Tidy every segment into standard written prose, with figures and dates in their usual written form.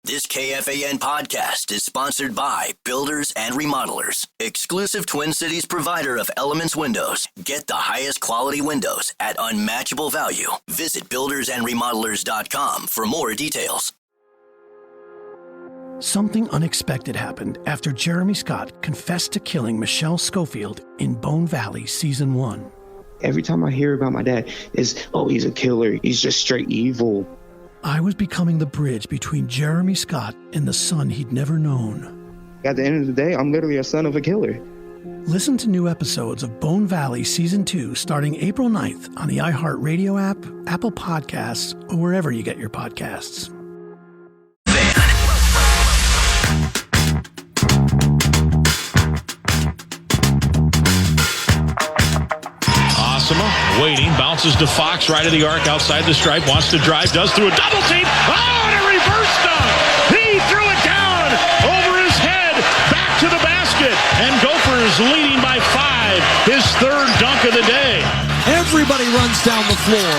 This KFAN podcast is sponsored by Builders and Remodelers, exclusive Twin Cities provider of Elements Windows. Get the highest quality windows at unmatchable value. Visit buildersandremodelers.com for more details. Something unexpected happened after Jeremy Scott confessed to killing Michelle Schofield in Bone Valley Season 1. Every time I hear about my dad, it's, oh, he's a killer. He's just straight evil. I was becoming the bridge between Jeremy Scott and the son he'd never known. At the end of the day, I'm literally a son of a killer. Listen to new episodes of Bone Valley Season 2 starting April 9th on the iHeartRadio app, Apple Podcasts, or wherever you get your podcasts. Waiting, bounces to Fox, right of the arc, outside the stripe, wants to drive, does through a double team. Oh, and a reverse dunk! He threw it down over his head, back to the basket, and Gophers leading by 5, his third dunk of the day. Everybody runs down the floor.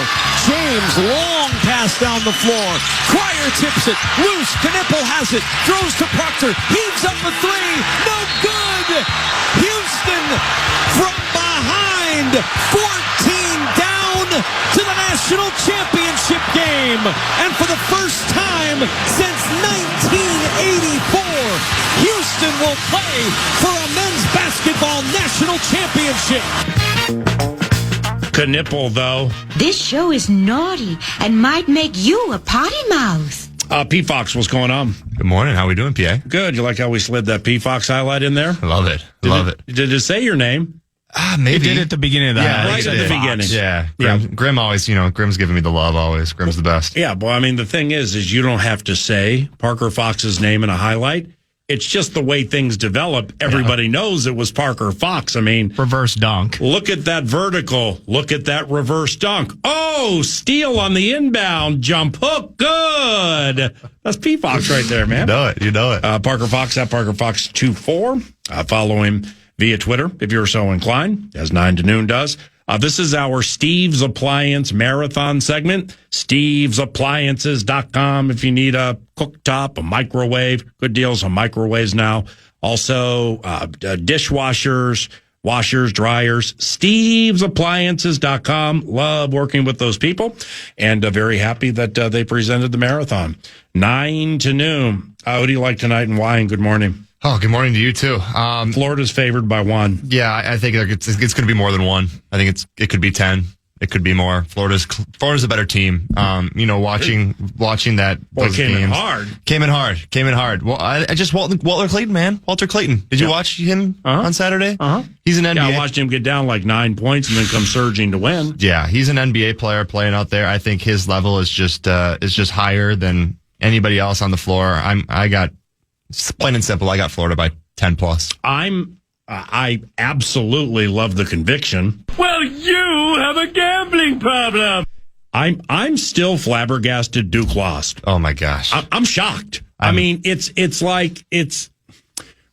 James, long pass down the floor. Cryer tips it, loose, Knipple has it, throws to Proctor, heaves up a three, no good! Houston from behind, 14 down to the national championship game. And for the first time since 1984, Houston will play for a men's basketball national championship. Knipple, though. This show is naughty and might make you a potty mouth. P. Fox, what's going on? Good morning. How we doing, PA? Good. You like how we slid that P. Fox highlight in there? I love it. Did it say your name? Maybe. It did at the beginning of that. Yeah, right at the beginning. Yeah. Grim always, Grim's giving me the love always. Grim's the best. Yeah, well, I mean, the thing is you don't have to say Parker Fox's name in a highlight. It's just the way things develop. Everybody knows it was Parker Fox. I mean, reverse dunk. Look at that vertical. Look at that reverse dunk. Oh, steal on the inbound jump hook. Good. That's P. Fox right there, man. You know it. Parker Fox at Parker Fox 24. Follow him via Twitter if you're so inclined, as 9 to noon does. This is our Steve's Appliance Marathon segment. Steve'sAppliances.com if you need a cooktop, a microwave. Good deals on microwaves now. Also, dishwashers, washers, dryers. Steve'sAppliances.com. Love working with those people. And very happy that they presented the marathon. 9 to noon. Who do you like tonight and why? And good morning. Oh, good morning to you, too. Florida's favored by 1. Yeah, I think it's going to be more than 1. I think it could be 10. It could be more. Florida's a better team. Watching that those came games in hard. Well, I just Walter Clayton, man. Walter Clayton. Did you watch him on Saturday? He's an NBA. Yeah, I watched him get down like 9 points and then come surging to win. Yeah, he's an NBA player playing out there. I think his level is just higher than anybody else on the floor. Plain and simple, I got Florida by 10 plus. I absolutely love the conviction. Well, you have a gambling problem. I'm still flabbergasted Duke lost. Oh my gosh. I'm shocked. I mean, it's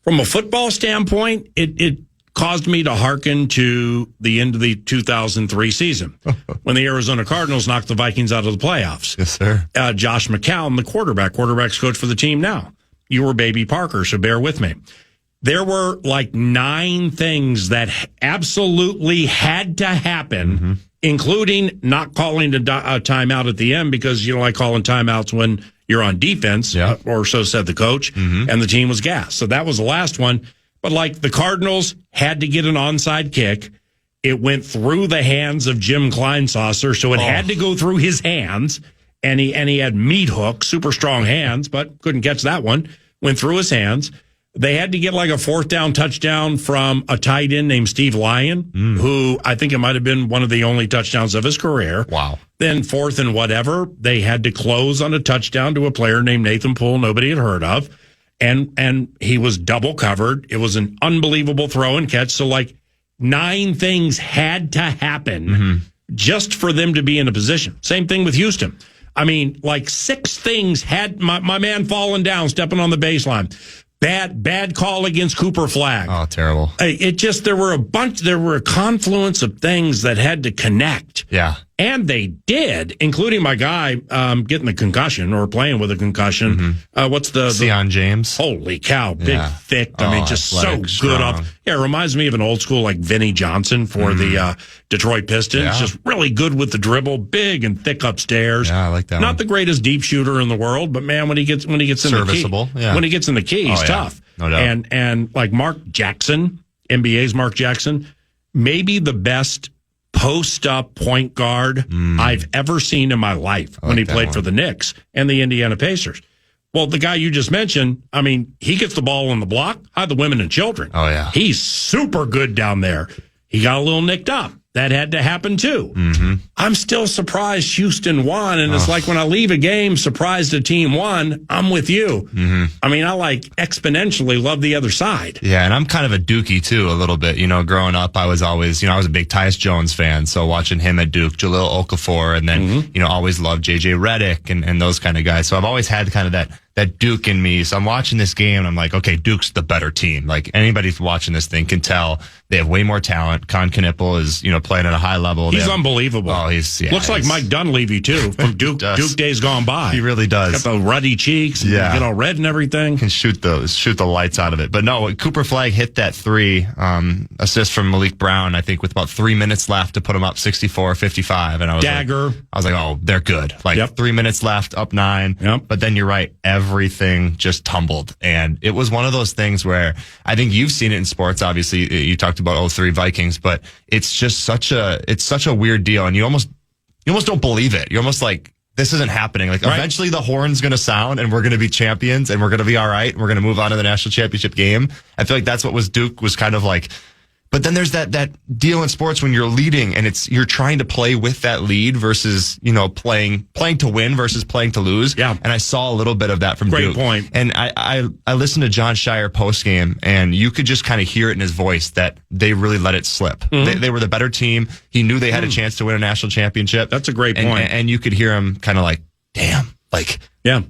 from a football standpoint, it caused me to hearken to the end of the 2003 season when the Arizona Cardinals knocked the Vikings out of the playoffs. Yes, sir. Josh McCown, the quarterback's coach for the team now. You were baby Parker, so bear with me. There were like 9 things that absolutely had to happen, including not calling a timeout at the end because you don't like calling timeouts when you're on defense, or so said the coach, and the team was gassed. So that was the last one. But like the Cardinals had to get an onside kick. It went through the hands of Jim Kleinsasser, so it had to go through his hands. And he had meat hooks, super strong hands, but couldn't catch that one. Went through his hands. They had to get like a 4th down touchdown from a tight end named Steve Lyon, who I think it might have been one of the only touchdowns of his career. Wow. Then 4th and whatever, they had to close on a touchdown to a player named Nathan Poole, nobody had heard of. And he was double covered. It was an unbelievable throw and catch. So like 9 things had to happen just for them to be in a position. Same thing with Houston. I mean, like 6 things had my man falling down, stepping on the baseline. Bad call against Cooper Flagg. Oh, terrible. There were a confluence of things that had to connect. Yeah. And they did, including my guy getting the concussion or playing with a concussion. What's the Sion James? Holy cow, big, thick. I mean, just athletic, so good strong. off. Yeah, it reminds me of an old school like Vinnie Johnson for the Detroit Pistons. Yeah. Just really good with the dribble, big and thick upstairs. Yeah, I like that Not one. the greatest deep shooter in the world, but man, when he gets in Serviceable, the key, yeah. when he gets in the key, he's Oh, yeah. tough. No doubt. And like Mark Jackson, NBA's Mark Jackson, maybe the best post-up point guard I've ever seen in my life when he played for the Knicks and the Indiana Pacers. Well, the guy you just mentioned, I mean, he gets the ball on the block, hide the women and children. Oh, yeah. He's super good down there. He got a little nicked up. That had to happen, too. I'm still surprised Houston won, and it's like when I leave a game surprised a team won, I'm with you. I mean, I like exponentially love the other side. Yeah, and I'm kind of a Dookie, too, a little bit. You know, growing up, I was always, I was a big Tyus Jones fan, so watching him at Duke, Jahlil Okafor, and then, always loved J.J. Redick and those kind of guys. So I've always had kind of that Duke in me. So I'm watching this game, and I'm like, okay, Duke's the better team. Like, anybody watching this thing can tell they have way more talent. Con Knippel is, playing at a high level. He's unbelievable. Oh, looks like Mike Dunleavy, too, from Duke days gone by. He really does. Got the ruddy cheeks, and get all red and everything. Can shoot the lights out of it. But no, Cooper Flagg hit that 3, assist from Malik Brown, I think, with about 3 minutes left to put him up 64-55. And I was like, oh, they're good. Like 3 minutes left, up 9. Yep. But then you're right, everything just tumbled. And it was one of those things where I think you've seen it in sports. Obviously, you talked about 03 Vikings, but it's just such a weird deal. And you almost don't believe it. You're almost like, this isn't happening. Like, eventually the horn's going to sound and we're going to be champions and we're going to be all right. And we're going to move on to the national championship game. I feel like that's what Duke was kind of like. But then there's that deal in sports when you're leading and you're trying to play with that lead versus, playing to win versus playing to lose. Yeah. And I saw a little bit of that from Great Duke. point. And I listened to John Shire post game, and you could just kind of hear it in his voice that they really let it slip. They were the better team. He knew they had a chance to win a national championship. That's a great point. And you could heir him kind of like, damn, like, yeah,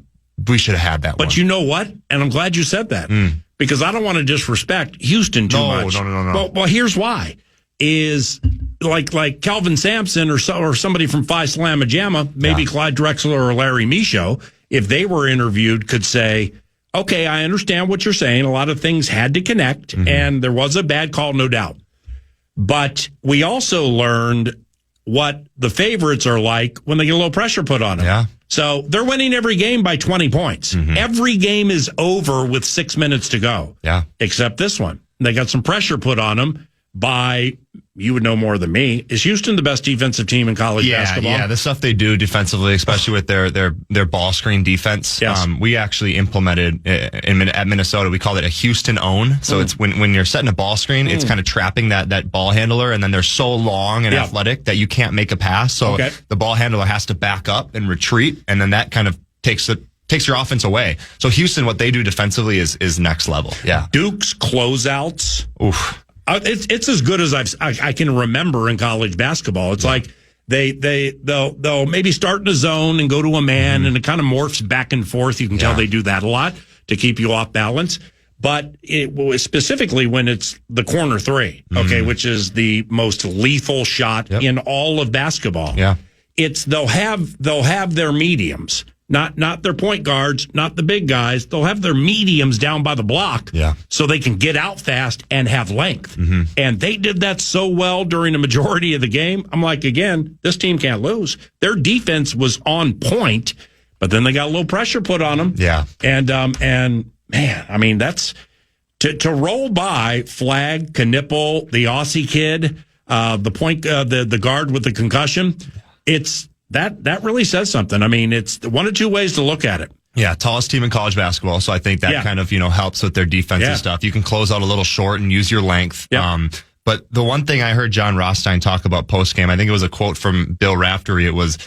we should have had that one. But you know what? And I'm glad you said that. Because I don't want to disrespect Houston too much. No. Well, here's why. Is like Kelvin Sampson or somebody from Phi Slamma Jamma, maybe Clyde Drexler or Larry Michaud, if they were interviewed, could say, okay, I understand what you're saying. A lot of things had to connect, and there was a bad call, no doubt. But we also learned what the favorites are like when they get a little pressure put on them. Yeah. So they're winning every game by 20 points. Every game is over with 6 minutes to go. Yeah. Except this one. They got some pressure put on them by, you would know more than me. Is Houston the best defensive team in college basketball? Yeah, the stuff they do defensively, especially with their ball screen defense. Yes. We actually implemented at Minnesota, we call it a Houston own. So it's when you're setting a ball screen, it's kind of trapping that ball handler, and then they're so long and athletic that you can't make a pass. So the ball handler has to back up and retreat, and then that kind of takes your offense away. So Houston, what they do defensively is next level. Yeah. Duke's closeouts. Oof. It's as good as I can remember in college basketball. It's like they'll maybe start in a zone and go to a man, and it kind of morphs back and forth. You can tell they do that a lot to keep you off balance. But it was specifically when it's the corner 3, which is the most lethal shot in all of basketball. Yeah. They'll have their mediums. Not their point guards, not the big guys. They'll have their mediums down by the block so they can get out fast and have length. And they did that so well during the majority of the game. I'm like, again, this team can't lose. Their defense was on point, but then they got a little pressure put on them. Yeah. And man, I mean, that's to roll by Flagg, Knippel, the Aussie kid, the guard with the concussion. It's That really says something. I mean, it's one of two ways to look at it. Yeah, tallest team in college basketball. So I think that kind of, helps with their defensive stuff. You can close out a little short and use your length. Yeah. But the one thing I heard John Rothstein talk about post-game, I think it was a quote from Bill Raftery. It was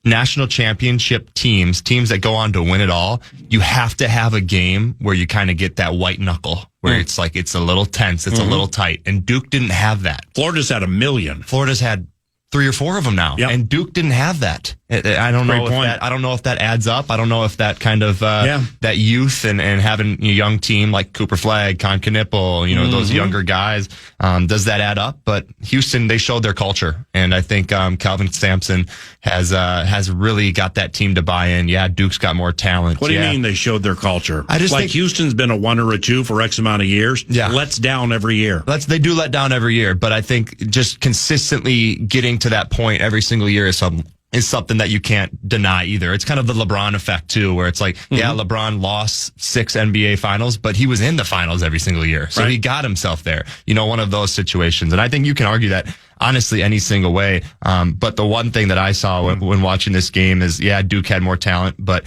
national championship teams that go on to win it all. You have to have a game where you kind of get that white knuckle, where it's like, it's a little tense, it's a little tight. And Duke didn't have that. Florida's had 1 million. Florida's had 3 or 4 of them now. Yep. And Duke didn't have that. I don't know if that adds up. I don't know if that kind of that youth and having a young team like Cooper Flagg, Con Knipple, those younger guys, does that add up? But Houston, they showed their culture, and I think Calvin Sampson has really got that team to buy in. Yeah, Duke's got more talent. What do you mean they showed their culture? I just think Houston's been a 1 or a 2 for X amount of years. Yeah, lets down every year. They do let down every year, but I think just consistently getting to that point every single year is something that you can't deny either. It's kind of the LeBron effect too, where it's like, LeBron lost 6 NBA finals, but he was in the finals every single year. So he got himself there, one of those situations. And I think you can argue that honestly any single way. But the one thing that I saw when watching this game is, Duke had more talent, but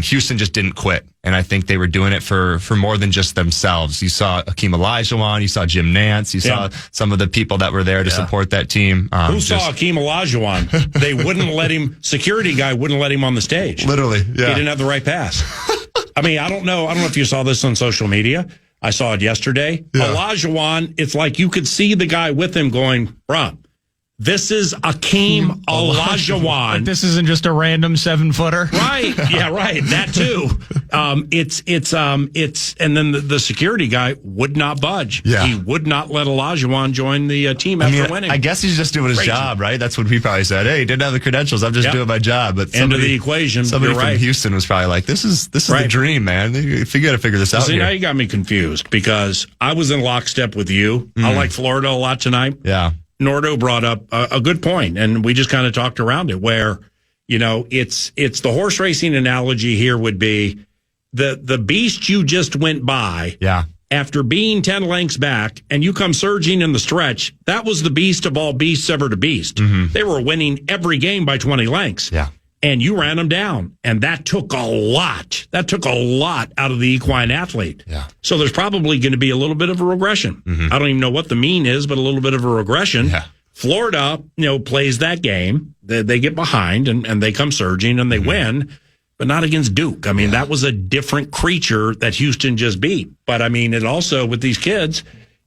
Houston just didn't quit. And I think they were doing it for more than just themselves. You saw Akeem Olajuwon, you saw Jim Nance, you saw some of the people that were there to support that team. Who saw Akeem Olajuwon? They wouldn't let him, security guy wouldn't let him on the stage. Literally, He didn't have the right pass. I mean, I don't know if you saw this on social media. I saw it yesterday. Olajuwon, it's like you could see the guy with him going, bruh, this is Akeem Olajuwon. Like this isn't just a random 7-footer. Right. Yeah, right. That too. And then the security guy would not budge. Yeah. He would not let Olajuwon join the team after winning. I guess he's just doing his job, right? That's what he probably said. Hey, he didn't have the credentials. I'm just doing my job. But end of the equation. Somebody from Houston was probably like, this is the dream, man. You got to figure this out. See, now you got me confused because I was in lockstep with you. I like Florida a lot tonight. Yeah. Nordo brought up a good point, and we just kind of talked around it where, it's the horse racing analogy here would be the beast you just went by. Yeah. After being 10 lengths back and you come surging in the stretch, that was the beast of all beasts ever to beast. Mm-hmm. They were winning every game by 20 lengths. Yeah. And you ran them down. And that took a lot. That took a lot out of the equine athlete. Yeah. So there's probably going to be a little bit of a regression. Mm-hmm. I don't even know what the mean is, but a little bit of a regression. Yeah. Florida, plays that game. They get behind and they come surging and they win, but not against Duke. I mean, that was a different creature that Houston just beat. But I mean, it also, with these kids,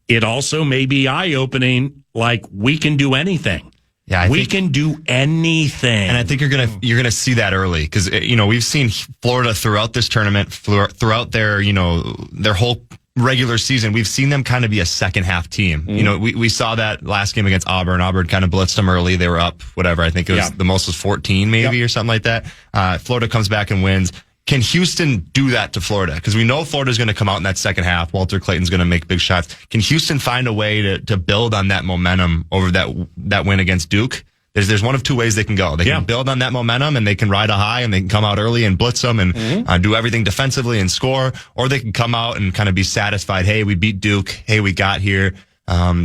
it also may be eye-opening, like we can do anything. Yeah, we can do anything. And I think you're gonna see that early because we've seen Florida throughout this tournament, throughout their their whole regular season. We've seen them kind of be a second half team. Mm-hmm. We saw that last game against Auburn. Auburn kind of blitzed them early. They were up, whatever. I think it was the most was 14 maybe or something like that. Florida comes back and wins. Can Houston do that to Florida? Because we know Florida's going to come out in that second half. Walter Clayton's going to make big shots. Can Houston find a way to build on that momentum over that win against Duke? There's one of two ways they can go. They can build on that momentum and they can ride a high and they can come out early and blitz them and do everything defensively and score, or they can come out and kind of be satisfied. Hey, we beat Duke. Hey, we got here.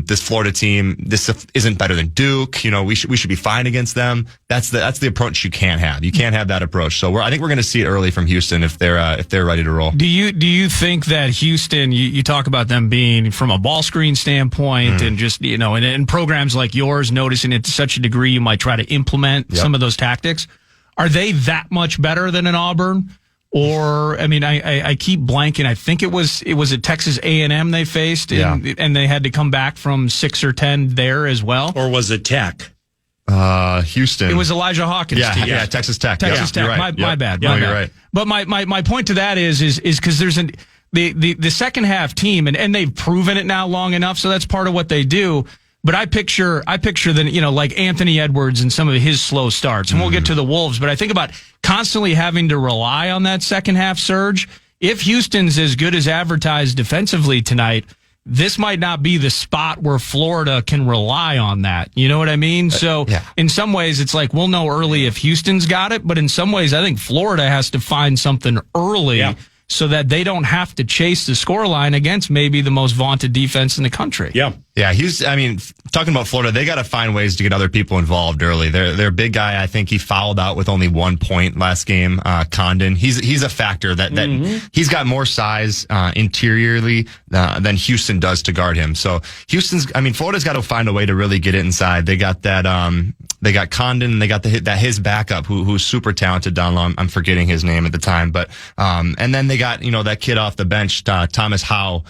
This Florida team, this isn't better than Duke. We should be fine against them. That's the approach you can't have. You can't have that approach. So I think we're going to see it early from Houston if they're ready to roll. Do you think that Houston? You talk about them being from a ball screen standpoint and just and programs like yours, noticing it to such a degree you might try to implement some of those tactics. Are they that much better than an Auburn? Or, I mean, I keep blanking. I think it was at Texas A&M they faced, and they had to come back from 6 or 10 there as well. Or was it Tech? Houston. It was Elijah Hawkins' team. Yeah, Texas Tech. Texas Tech. Right. My bad. You're right. But my point to that is because there's the second half team, and they've proven it now long enough, so that's part of what they do. But I picture the, like Anthony Edwards and some of his slow starts, and we'll get to the Wolves, but I think about constantly having to rely on that second half surge. If Houston's as good as advertised defensively tonight, this might not be the spot where Florida can rely on that. You know what I mean? So in some ways, it's like we'll know early if Houston's got it, but in some ways, I think Florida has to find something early so that they don't have to chase the scoreline against maybe the most vaunted defense in the country. Yeah, talking about Florida, they got to find ways to get other people involved early. Their big guy, I think he fouled out with only 1 point last game. Condon, he's a factor that he's got more size interiorly than Houston does to guard him. So Florida's got to find a way to really get it inside. They got that. They got Condon, and they got his backup who's super talented down low. I'm forgetting his name at the time, but and then they got that kid off the bench, Thomas Howe.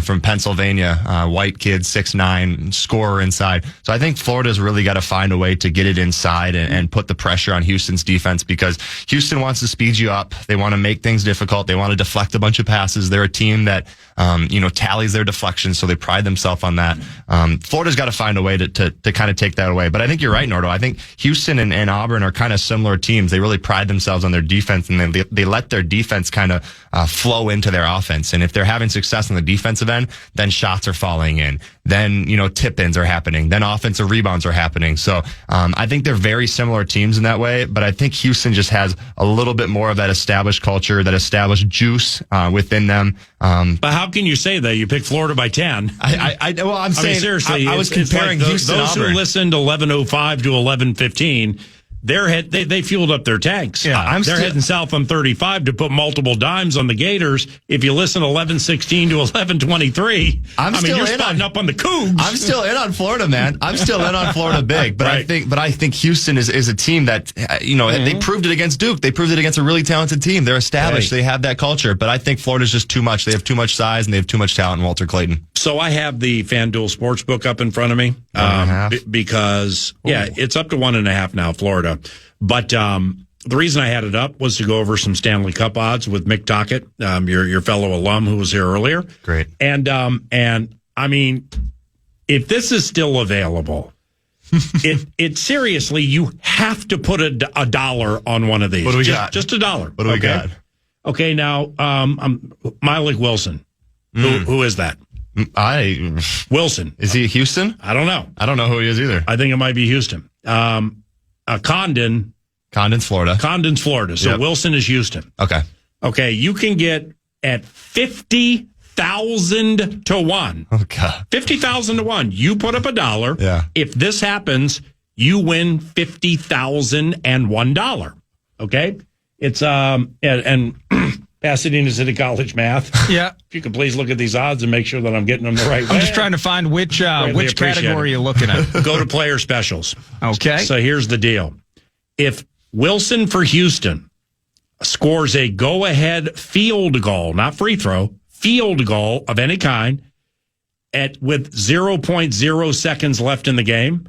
from Pennsylvania, white kid, 6'9", scorer inside. So I think Florida's really got to find a way to get it inside and put the pressure on Houston's defense, because Houston wants to speed you up. They want to make things difficult. They want to deflect a bunch of passes. They're a team that, tallies their deflections, so they pride themselves on that. Florida's got to find a way to kind of take that away. But I think you're right, Nordo. I think Houston and Auburn are kind of similar teams. They really pride themselves on their defense, and they let their defense kind of flow into their offense. And if they're having success on the defensive end, then shots are falling in. Then, tip-ins are happening. Then offensive rebounds are happening. So I think they're very similar teams in that way. But I think Houston just has a little bit more of that established culture, that established juice within them. But how can you say that? You picked Florida by 10. I'm saying, seriously, I was comparing like Houston those Auburn. who listened 11:05 to 11:15. They fueled up their tanks. Yeah, they're heading south on 35 to put multiple dimes on the Gators. If you listen 11:16 to 11:23, you're spotting up on the Cougs. I'm still in on Florida, man. I'm still in on Florida big, but Right. I think Houston is a team that they proved it against Duke. They proved it against a really talented team. They're established. Right. They have that culture, but I think Florida's just too much. They have too much size and they have too much talent in Walter Clayton. So I have the FanDuel Sportsbook up in front of me because it's up to 1.5 now, Florida. But the reason I had it up was to go over some Stanley Cup odds with Mick Tockett, your fellow alum who was here earlier. Great. And I mean, if this is still available, it seriously, you have to put a $1 on one of these. What do we got? Just $1. What do we got? Okay, now Malik Wilson. Who is that? Wilson. Is he Houston? I don't know. I don't know who he is either. I think it might be Houston. Condon's Florida. Condon's Florida. So Yep. Wilson is Houston. Okay. You can get at 50,000 to 1. Oh, God. 50,000 to 1. You put up $1. Yeah. If this happens, you win $50,001. Okay? It's and Pasadena City College math. Yeah. If you could please look at these odds and make sure that I'm getting them the right way. I'm just trying to find which category you're looking at. Go to player specials. Okay. So here's the deal. If Wilson for Houston scores a go-ahead field goal, not free throw, field goal of any kind with 0.0 seconds left in the game,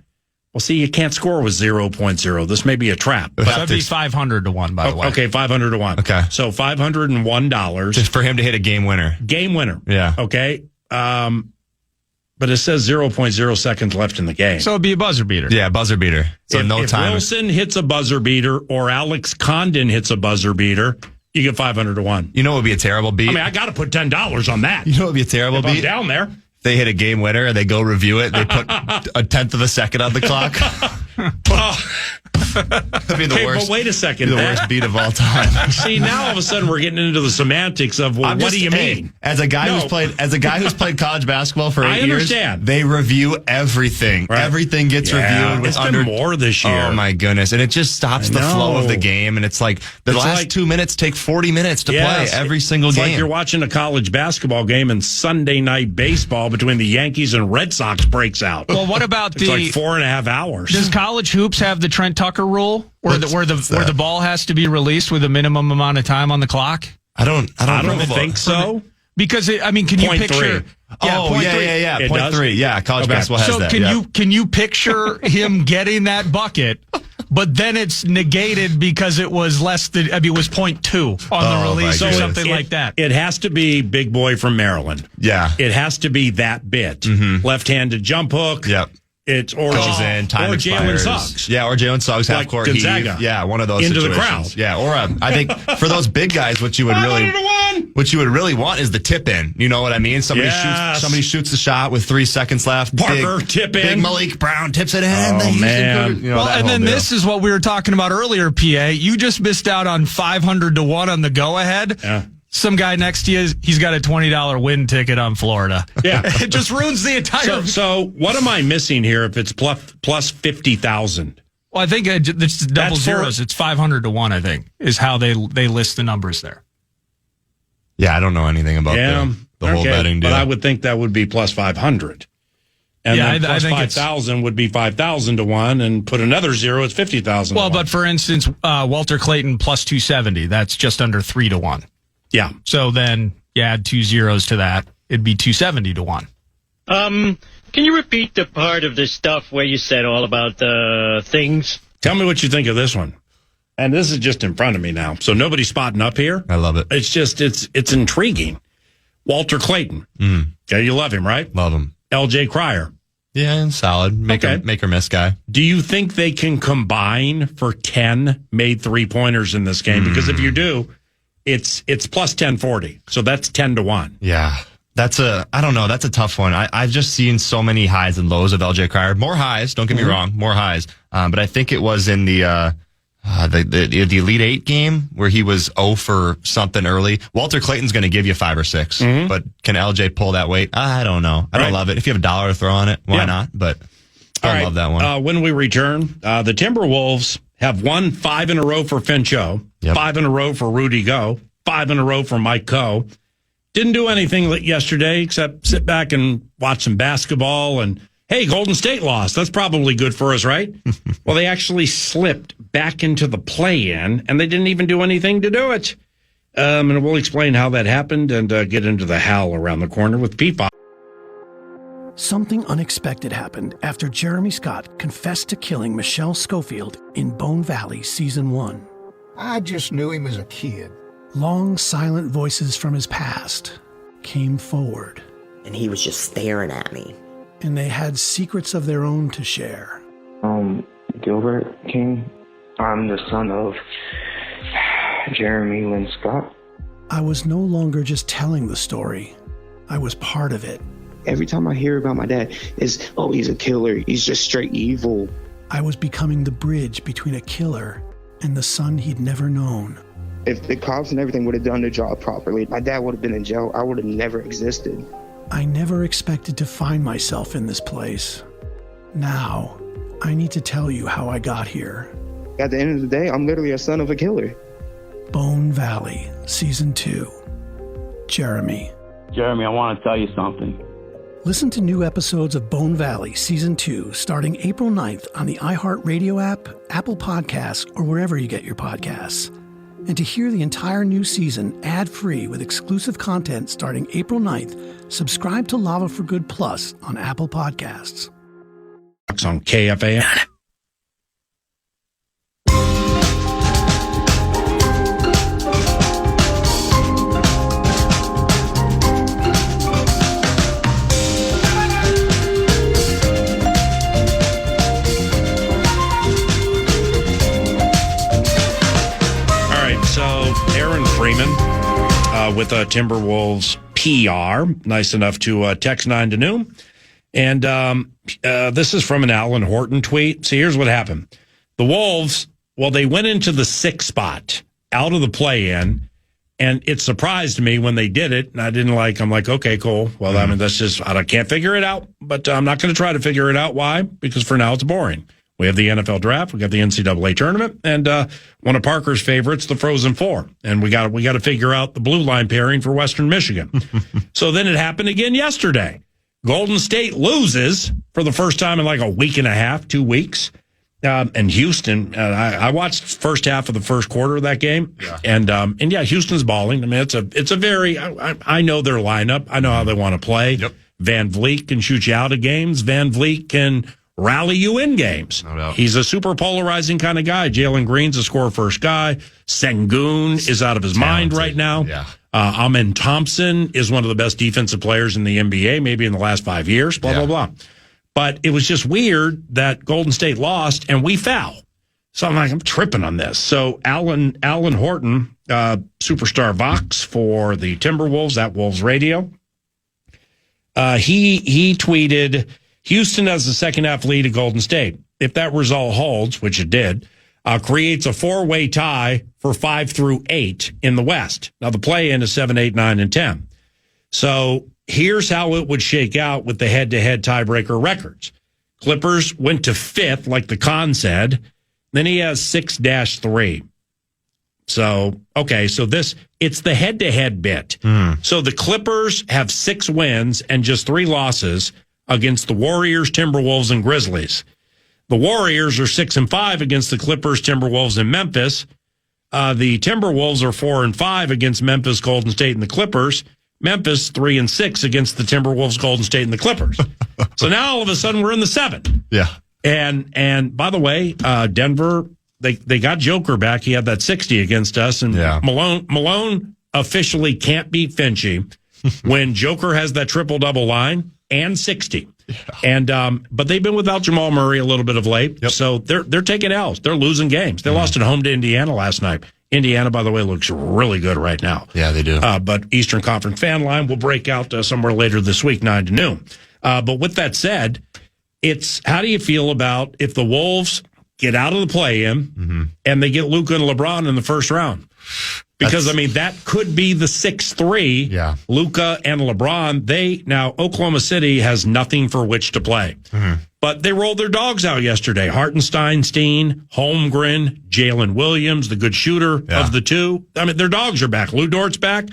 well, see, you can't score with 0.0. This may be a trap. But that'd be 500 to 1, by the way. Okay, 500 to 1. Okay. So $501. Just for him to hit a game winner. Game winner. Yeah. Okay. But it says 0.0 seconds left in the game. So it'd be a buzzer beater. Yeah, buzzer beater. So if time. Wilson hits a buzzer beater or Alex Condon hits a buzzer beater, you get 500 to 1. You know what would be a terrible beat? I got to put $10 on that. You know what would be a terrible if beat? I'm down there. They hit a game winner and they go review it. They put a tenth of a second on the clock. That'd be the worst. But wait a second. The worst beat of all time. See, now all of a sudden we're getting into the semantics of what do you mean? As a guy who's played college basketball for 8 years, understand. they review everything. Right. Everything gets reviewed. It's been more this year. Oh my goodness! And it just stops the flow of the game. And it's like the last 2 minutes take 40 minutes to play every single game. It's like you're watching a college basketball game and Sunday night baseball between the Yankees and Red Sox breaks out. Well, what about it's like 4.5 hours? Does college hoops have the Trent Tucker rule, where the ball has to be released with a minimum amount of time on the clock? I don't think so. Because can you picture? 3. Yeah. It Point does? 3. Yeah, college basketball has that. So can you picture him getting that bucket? But then it's negated because it was less than, it was 0.2 on the release or something like that. It has to be big boy from Maryland. Yeah. It has to be that bit. Mm-hmm. Left-handed jump hook. Yep. It's goes in, time Jalen expires. Suggs. Yeah, or Jalen Suggs, half court heave. Yeah, one of those into situations. the crowd. Yeah, or I think for those big guys, what you would really want is the tip in. You know what I mean? Somebody shoots the shot with 3 seconds left. Parker tip in. Big Malik Brown tips it in. Oh man! And then this is what we were talking about earlier. PA, you just missed out on 500 to 1 on the go ahead. Yeah. Some guy next to you, he's got a $20 win ticket on Florida. Yeah. It just ruins the entire. So what am I missing here if it's plus 50,000? Well, I think it's double zeros. It's 500 to 1, I think, is how they list the numbers there. Yeah, I don't know anything about the whole betting deal. But I would think that would be plus 500. And then plus 5,000 would be 5,000 to 1, and put another zero, it's 50,000 Well, to 1. but for instance, Walter Clayton plus 270, that's just under 3 to 1. Yeah. So then you add 2 zeros to that. it'd be 270 to 1. Can you repeat the part of this stuff where you said all about the things? Tell me what you think of this one. And this is just in front of me now, so nobody's spotting up here. I love it. It's just, it's intriguing. Walter Clayton. Okay, you love him, right? Love him. LJ Cryer. Yeah, and solid. Make or miss guy. Do you think they can combine for 10 made 3-pointers in this game? Because if you do, it's plus 1040. So that's 10 to 1. Yeah. I don't know. That's a tough one. I've just seen so many highs and lows of LJ Cryer. More highs, don't get me wrong, more highs. But I think it was in the Elite Eight game where he was 0 for something early. Walter Clayton's going to give you 5 or 6, but can LJ pull that weight? I don't know. I don't love it. If you have $1 to throw on it, why not? But I love that one. When we return, the Timberwolves have won 5 in a row for Fincho, 5 in a row for Rudy Go, 5 in a row for Mike Coe. Didn't do anything yesterday except sit back and watch some basketball and, hey, Golden State lost. That's probably good for us, right? Well, they actually slipped back into the play-in, and they didn't even do anything to do it. And we'll explain how that happened and get into the howl around the corner with Pete Bob. Something unexpected happened after Jeremy Scott confessed to killing Michelle Schofield in Bone Valley Season 1. I just knew him as a kid. Long, silent voices from his past came forward. And he was just staring at me. And they had secrets of their own to share. Gilbert King. I'm the son of Jeremy Lynn Scott. I was no longer just telling the story. I was part of it. Every time I hear about my dad, it's, oh, he's a killer. He's just straight evil. I was becoming the bridge between a killer and the son he'd never known. If the cops and everything would have done their job properly, my dad would have been in jail. I would have never existed. I never expected to find myself in this place. Now, I need to tell you how I got here. At the end of the day, I'm literally a son of a killer. Bone Valley, Season 2. Jeremy. Jeremy, I want to tell you something. Listen to new episodes of Bone Valley Season 2 starting April 9th on the iHeartRadio app, Apple Podcasts, or wherever you get your podcasts. And to hear the entire new season ad-free with exclusive content starting April 9th, subscribe to Lava for Good Plus on Apple Podcasts. On KFAN. Freeman with Timberwolves PR, nice enough to text 9 to noon. And this is from an Alan Horton tweet. See, here's what happened. The Wolves, well, they went into the 6th spot out of the play-in, and it surprised me when they did it. And I'm like, okay, cool. Well, I mean, that's just, I can't figure it out, but I'm not going to try to figure it out. Why? Because for now it's boring. We have the NFL draft, we got the NCAA tournament, and one of Parker's favorites, the Frozen Four. And we got to figure out the blue line pairing for Western Michigan. So then it happened again yesterday. Golden State loses for the first time in like a week and a half, 2 weeks. And Houston, I watched first half of the first quarter of that game, and yeah, Houston's balling. I mean, it's a very I know their lineup. I know how they want to play. Yep. Van Vliet can shoot you out of games. Van Vliet can rally you in games. No doubt. He's a super polarizing kind of guy. Jalen Green's a score first guy. Sengun is out of his mind right now. Yeah. Amen Thompson is one of the best defensive players in the NBA, maybe in the last 5 years, blah, blah. But it was just weird that Golden State lost and we fell. So I'm tripping on this. So Alan Horton, Superstar Vox for the Timberwolves at Wolves Radio. He tweeted, Houston has the second half lead at Golden State. If that result holds, which it did, creates a 4-way tie for 5 through 8 in the West. Now the play-in is 7, 8, 9, and 10. So here's how it would shake out with the head-to-head tiebreaker records. Clippers went to 5th, like the Con said. Then he has 6-3. So, okay, so it's the head-to-head bit. So the Clippers have 6 wins and just 3 losses against the Warriors, Timberwolves, and Grizzlies. The Warriors are 6-5 against the Clippers, Timberwolves, and Memphis. The Timberwolves are 4-5 against Memphis, Golden State, and the Clippers. Memphis 3-6 against the Timberwolves, Golden State, and the Clippers. So now all of a sudden we're in the 7. Yeah. And by the way, Denver, they got Joker back. He had that 60 against us, and Malone officially can't beat Finchy when Joker has that triple-double line and 60. Yeah. And but they've been without Jamal Murray a little bit of late, so they're taking L's. They're losing games. They lost at home to Indiana last night. Indiana, by the way, looks really good right now. Yeah, they do. But Eastern Conference fan line will break out somewhere later this week, 9 to noon. But with that said, it's how do you feel about if the Wolves get out of the play-in and they get Luka and LeBron in the first round? Because, that could be the 6-3. Yeah. Luka and LeBron, now Oklahoma City has nothing for which to play. But they rolled their dogs out yesterday. Hartenstein, Steen, Holmgren, Jalen Williams, the good shooter of the two. Their dogs are back. Lou Dort's back,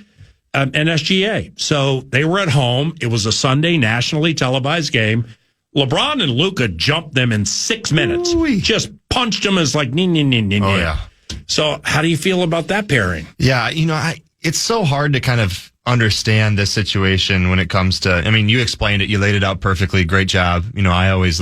and SGA. So they were at home. It was a Sunday nationally televised game. LeBron and Luka jumped them in 6 minutes. Ooh-wee. Just punched them as like, Oh, yeah. So how do you feel about that pairing? Yeah, it's so hard to kind of understand this situation when it comes to, you explained it, you laid it out perfectly. Great job. I'm always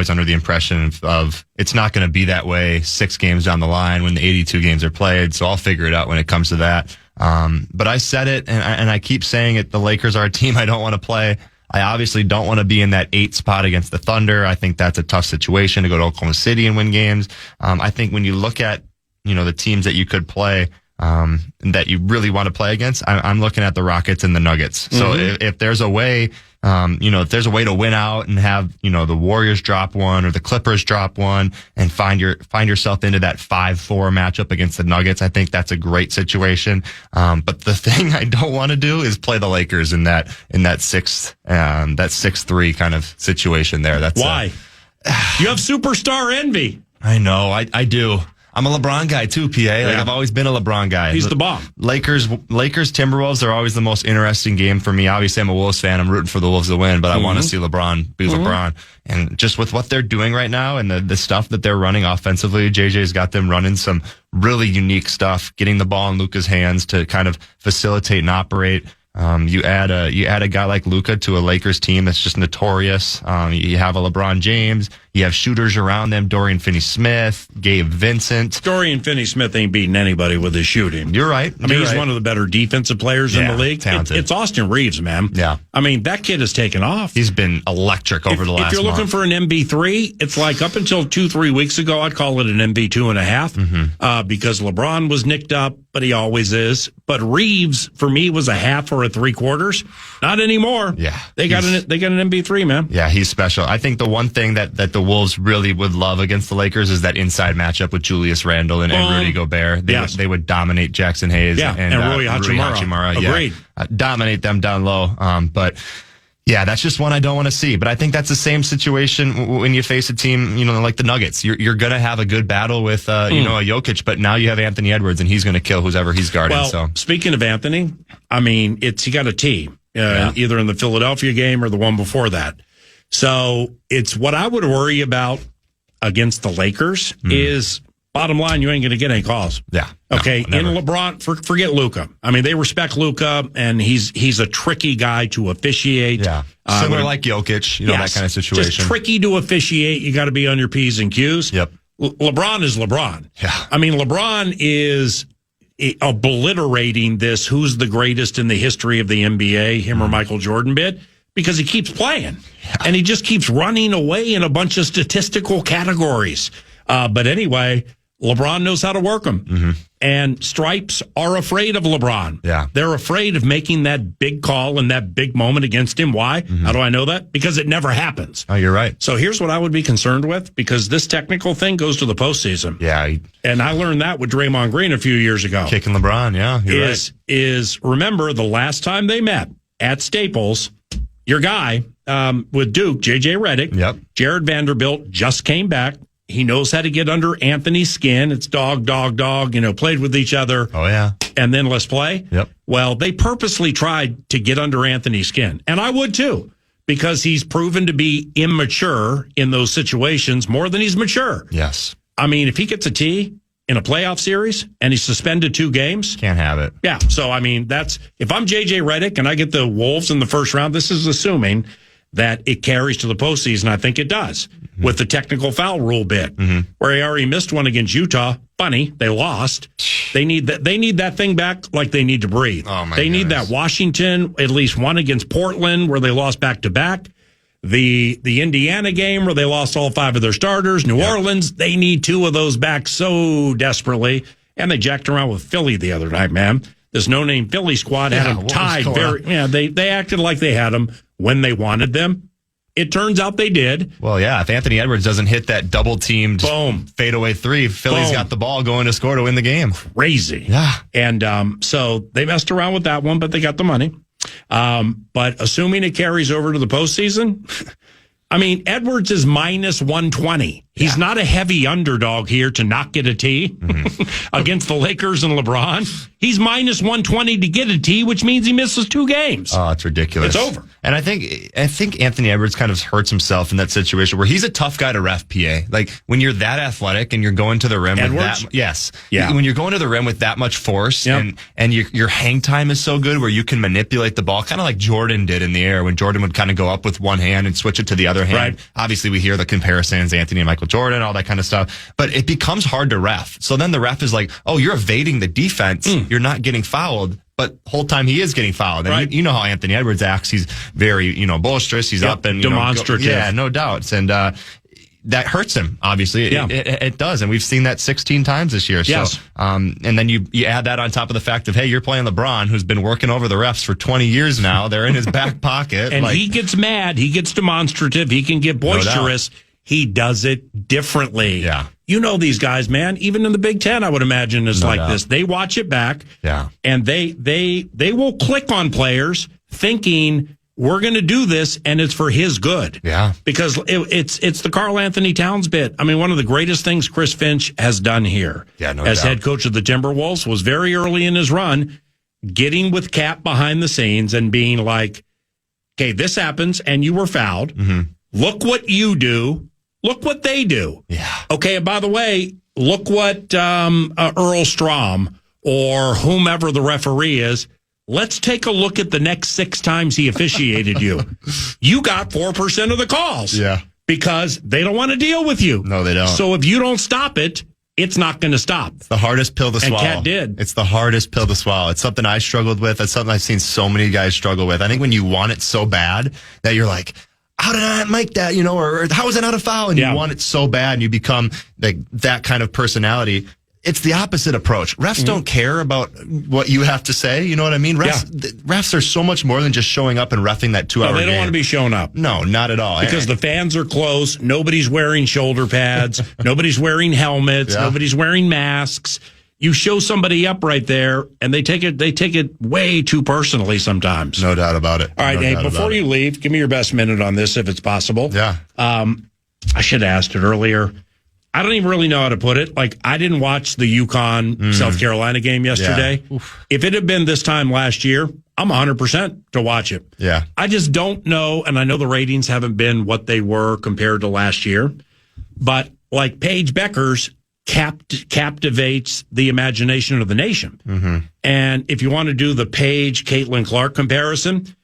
under the impression of it's not going to be that way 6 games down the line when the 82 games are played. So I'll figure it out when it comes to that. But I said it and I keep saying it. The Lakers are a team I don't want to play. I obviously don't want to be in that 8 spot against the Thunder. I think that's a tough situation to go to Oklahoma City and win games. I think when you look at, the teams that you could play, that you really want to play against, I'm looking at the Rockets and the Nuggets. So if there's a way, if there's a way to win out and have, the Warriors drop one or the Clippers drop one and find yourself into that 5-4 matchup against the Nuggets, I think that's a great situation. But the thing I don't want to do is play the Lakers in that 6-3 kind of situation there. That's why you have superstar envy. I know. I do. I'm a LeBron guy too, PA. I've always been a LeBron guy. He's the bomb. Lakers, Timberwolves are always the most interesting game for me. Obviously, I'm a Wolves fan. I'm rooting for the Wolves to win, but I want to see LeBron be LeBron. And just with what they're doing right now and the stuff that they're running offensively, JJ's got them running some really unique stuff, getting the ball in Luka's hands to kind of facilitate and operate. You add a guy like Luka to a Lakers team that's just notorious. You have a LeBron James. You have shooters around them. Dorian Finney-Smith, Gabe Vincent. Dorian Finney-Smith ain't beating anybody with his shooting. You're right. He's one of the better defensive players in the league. Talented. It's Austin Reeves, man. Yeah. That kid has taken off. He's been electric over the last month. If you're looking for an MB3, it's like up until 2-3 weeks ago, I'd call it an MB 2.5 because LeBron was nicked up, but he always is. But Reeves, for me, was a half or a 3/4. Not anymore. Yeah. They got an MB3, man. Yeah, he's special. I think the one thing that the Wolves really would love against the Lakers is that inside matchup with Julius Randle and Rudy Gobert. They would dominate Jackson Hayes and Rui Hachimura. Agreed. Dominate them down low. But yeah, that's just one I don't want to see. But I think that's the same situation when you face a team, like the Nuggets. You're going to have a good battle with, a Jokic, but now you have Anthony Edwards and he's going to kill whoever he's guarding. Well, speaking of Anthony, he got a team, either in the Philadelphia game or the one before that. So it's what I would worry about against the Lakers is bottom line, you ain't going to get any calls. Yeah. Okay. No, in LeBron, forget Luka. They respect Luka and he's a tricky guy to officiate. Yeah. Similar like Jokic, that kind of situation. Just tricky to officiate. You got to be on your P's and Q's. Yep. LeBron is LeBron. Yeah. LeBron is obliterating this who's the greatest in the history of the NBA, him or Michael Jordan bit. Because he keeps playing, and he just keeps running away in a bunch of statistical categories. But anyway, LeBron knows how to work them. And Stripes are afraid of LeBron. Yeah. They're afraid of making that big call in that big moment against him. Why? How do I know that? Because it never happens. Oh, you're right. So here's what I would be concerned with, because this technical thing goes to the postseason. Yeah. And I learned that with Draymond Green a few years ago. Kicking LeBron, yeah. You're right. Remember the last time they met at Staples, your guy with Duke, J.J. Redick, Jared Vanderbilt just came back. He knows how to get under Anthony's skin. It's dog, played with each other. Oh, yeah. And then let's play. Yep. Well, they purposely tried to get under Anthony's skin. And I would too, because he's proven to be immature in those situations more than he's mature. Yes. If he gets a tee, in a playoff series and he's suspended 2 games. Can't have it. Yeah. So, I mean, if I'm JJ Redick and I get the Wolves in the first round, this is assuming that it carries to the postseason. I think it does with the technical foul rule bit where he already missed one against Utah. Funny, they lost. They need that thing back like they need to breathe. Oh my they need that Washington, at least one against Portland where they lost back to back. The Indiana game where they lost all 5 of their starters. New Orleans, they need 2 of those back so desperately. And they jacked around with Philly the other night, man. This no-name Philly squad had them tied. They acted like they had them when they wanted them. It turns out they did. Well, yeah, if Anthony Edwards doesn't hit that double-teamed fadeaway 3, Philly's got the ball going to score to win the game. Crazy. Yeah. And so they messed around with that one, but they got the money. But assuming it carries over to the postseason, I mean, Edwards is minus 120. He's not a heavy underdog here to not get a tee against the Lakers and LeBron. He's minus 120 to get a tee, which means he misses 2 games. Oh, it's ridiculous. It's over. And I think Anthony Edwards kind of hurts himself in that situation where he's a tough guy to ref PA. Like when you're that athletic and you're going to the rim with that, when you're going to the rim with that much force and your hang time is so good where you can manipulate the ball, kind of like Jordan did in the air when Jordan would kind of go up with one hand and switch it to the other hand. Right. Obviously, we hear the comparisons, Anthony and Michael Jordan, all that kind of stuff, but it becomes hard to ref. So then the ref is like, oh, you're evading the defense. You're not getting fouled. But whole time he is getting fouled. And you know how Anthony Edwards acts. He's very, boisterous. He's up and demonstrative. No doubts. And that hurts him, obviously. It does. And we've seen that 16 times this year. Yes. So, and then you add that on top of the fact of, hey, you're playing LeBron, who's been working over the refs for 20 years now. They're in his back pocket. And he gets mad. He gets demonstrative. He can get boisterous. He does it differently. Yeah. You know these guys, man. Even in the Big Ten, I would imagine is like this. They watch it back. Yeah. And they will click on players thinking we're going to do this and it's for his good. Yeah. Because it's the Karl Anthony Towns bit. I mean, one of the greatest things Chris Finch has done here as head coach of the Timberwolves was very early in his run, getting with Cap behind the scenes and being like, okay, this happens and you were fouled. Look what you do. Look what they do. Yeah. Okay, and by the way, look what Earl Strom or whomever the referee is. Let's take a look at the next 6 times he officiated you. You got 4% of the calls. Yeah. Because they don't want to deal with you. No, they don't. So if you don't stop it, it's not going to stop. It's the hardest pill to swallow. And Cat did. It's the hardest pill to swallow. It's something I struggled with. It's something I've seen so many guys struggle with. I think when you want it so bad that you're like, how did I not make that, or how is it not a foul? And you want it so bad and you become like that kind of personality. It's the opposite approach. Refs don't care about what you have to say. You know what I mean? Refs are so much more than just showing up and reffing that 2-hour game. They don't want to be showing up. No, not at all. Because the fans are close. Nobody's wearing shoulder pads. Nobody's wearing helmets. Nobody's wearing masks. You show somebody up right there, and they take it way too personally sometimes. No doubt about it. All right, Dave, before you leave, give me your best minute on this if it's possible. Yeah. I should have asked it earlier. I don't even really know how to put it. Like, I didn't watch the UConn South Carolina game yesterday. Yeah. If it had been this time last year, I'm 100% to watch it. Yeah. I just don't know, and I know the ratings haven't been what they were compared to last year, but like Paige Becker's captivates the imagination of the nation. And if you want to do the Paige Caitlin Clark comparison,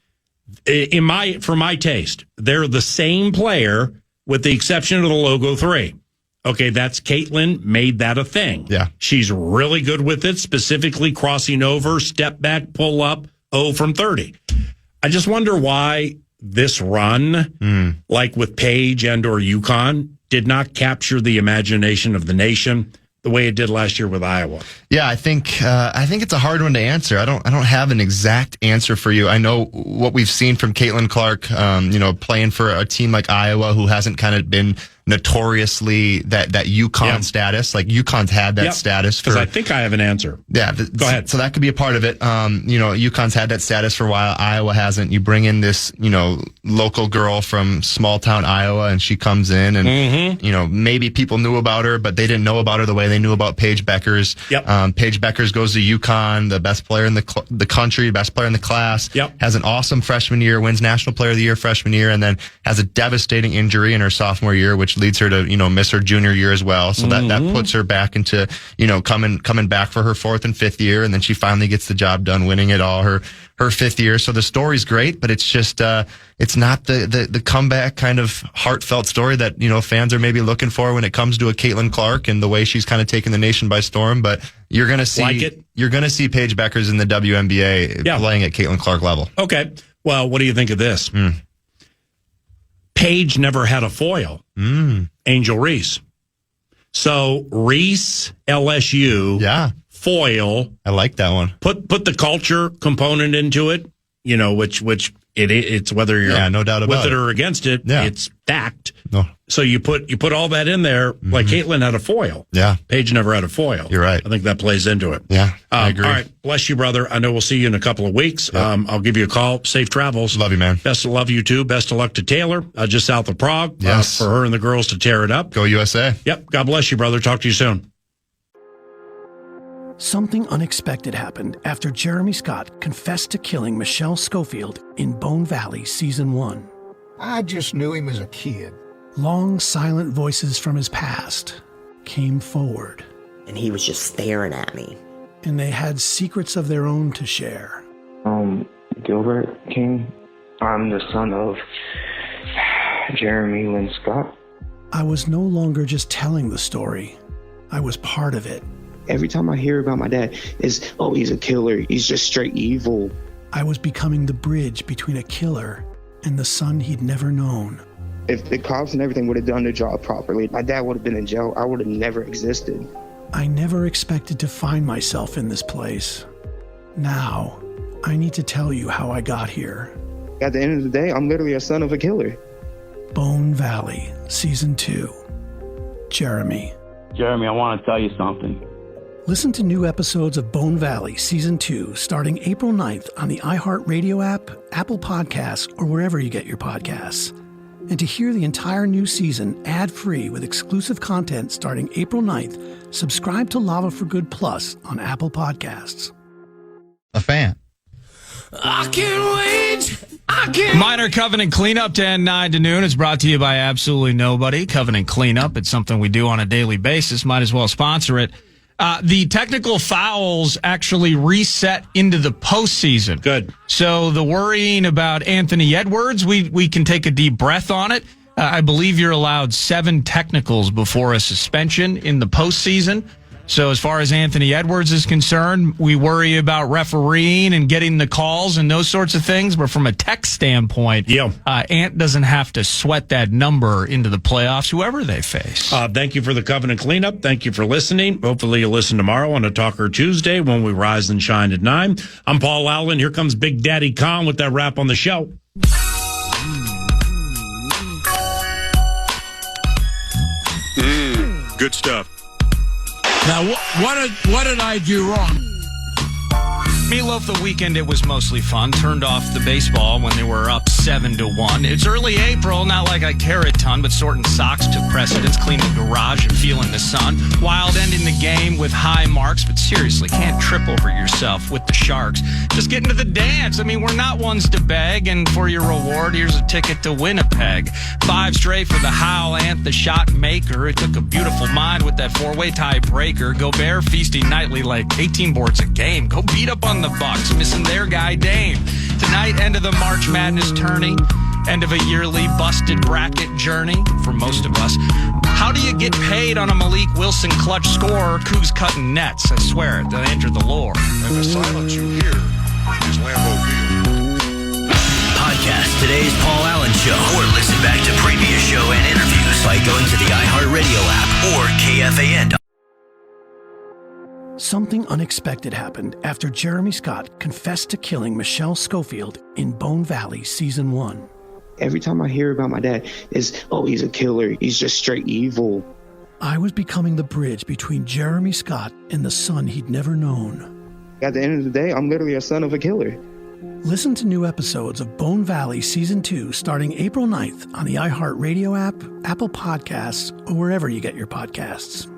for my taste, they're the same player with the exception of the logo 3. Okay, that's Caitlin made that a thing. Yeah. She's really good with it, specifically crossing over, step back, pull up, 0 from 30. I just wonder why this run, like with Paige and or UConn, did not capture the imagination of the nation the way it did last year with Iowa. Yeah, I think it's a hard one to answer. I don't have an exact answer for you. I know what we've seen from Caitlin Clark, playing for a team like Iowa who hasn't kind of been notoriously that UConn status. Like UConn's had that status because I think I have an answer. Yeah, go ahead. So that could be a part of it. UConn's had that status for a while. Iowa hasn't. You bring in this local girl from small town Iowa, and she comes in, and maybe people knew about her, but they didn't know about her the way they knew about Paige Beckers. Yep. Paige Beckers goes to UConn, the best player in the country, best player in the class. Yep. Has an awesome freshman year, wins National Player of the Year freshman year, and then has a devastating injury in her sophomore year, which leads her to, miss her junior year as well. So that puts her back into, coming back for her fourth and fifth year. And then she finally gets the job done, winning it all her fifth year. So the story's great, but it's just, it's not the comeback kind of heartfelt story that, fans are maybe looking for when it comes to a Caitlin Clark and the way she's kind of taken the nation by storm. But you're going to see Paige Beckers in the WNBA playing at Caitlin Clark level. Okay. Well, what do you think of this? Paige never had a foil. Angel Reese. So Reese, LSU, foil. I like that one. Put the culture component into it. Which it's whether you're no doubt about with it or against it. Yeah. It's fact. No. So you put all that in there. Like Caitlin had a foil. Yeah. Paige never had a foil. You're right. I think that plays into it. Yeah. I agree. All right. Bless you, brother. I know we'll see you in a couple of weeks. Yep. I'll give you a call. Safe travels. Love you, man. Best of love you too. Best of luck to Taylor, just south of Prague. Yes. For her and the girls to tear it up. Go USA. Yep. God bless you, brother. Talk to you soon. Something unexpected happened after Jeremy Scott confessed to killing Michelle Schofield in Bone Valley Season 1. I just knew him as a kid. Long, silent voices from his past came forward. And he was just staring at me. And they had secrets of their own to share. Gilbert King. I'm the son of Jeremy Lynn Scott. I was no longer just telling the story. I was part of it. Every time I hear about my dad, it's, he's a killer. He's just straight evil. I was becoming the bridge between a killer and the son he'd never known. If the cops and everything would have done their job properly, my dad would have been in jail. I would have never existed. I never expected to find myself in this place. Now, I need to tell you how I got here. At the end of the day, I'm literally a son of a killer. Bone Valley, Season 2. Jeremy. Jeremy, I want to tell you something. Listen to new episodes of Bone Valley Season 2 starting April 9th on the iHeartRadio app, Apple Podcasts, or wherever you get your podcasts. And to hear the entire new season ad-free with exclusive content starting April 9th, subscribe to Lava for Good Plus on Apple Podcasts. A fan. I can't wait. Minor Covenant Cleanup, 10, 9 to noon. It's brought to you by absolutely nobody. Covenant Cleanup, it's something we do on a daily basis. Might as well sponsor it. The technical fouls actually reset into the postseason. Good. So the worrying about Anthony Edwards, we can take a deep breath on it. I believe you're allowed 7 technicals before a suspension in the postseason. So as far as Anthony Edwards is concerned, we worry about refereeing and getting the calls and those sorts of things. But from a tech standpoint, Ant doesn't have to sweat that number into the playoffs, whoever they face. Thank you for the Covenant Cleanup. Thank you for listening. Hopefully you'll listen tomorrow on a Talker Tuesday when we rise and shine at 9. I'm Paul Allen. Here comes Big Daddy Khan with that wrap on the show. Good stuff. Now, what did I do wrong? Meatloaf, the weekend, it was mostly fun. Turned off the baseball when they were up 7-1. It's early April, not like I care a ton, but sorting socks took precedence, cleaning the garage and feeling the sun. Wild ending the game with high marks, but seriously, can't trip over yourself with the Sharks. Just get into the dance. I mean, we're not ones to beg, and for your reward, here's a ticket to Winnipeg. 5 straight for the Howl Ant, the shot maker. It took a beautiful mind with that 4-way tie breaker. Gobert feasting nightly like 18 boards a game. Go beat up on the Bucks, missing their guy Dame. Tonight, end of the March Madness tourney, end of a yearly busted bracket journey for most of us. How do you get paid on a Malik Wilson clutch score? Cougs cutting nets, I swear it, they enter the lore. And the silence you hear is Lambeau Field. Podcast today's Paul Allen Show, or listen back to previous show and interviews by going to the iHeartRadio app or KFAN. Something unexpected happened after Jeremy Scott confessed to killing Michelle Schofield in Bone Valley Season 1. Every time I hear about my dad, it's, he's a killer. He's just straight evil. I was becoming the bridge between Jeremy Scott and the son he'd never known. At the end of the day, I'm literally a son of a killer. Listen to new episodes of Bone Valley Season 2 starting April 9th on the iHeartRadio app, Apple Podcasts, or wherever you get your podcasts.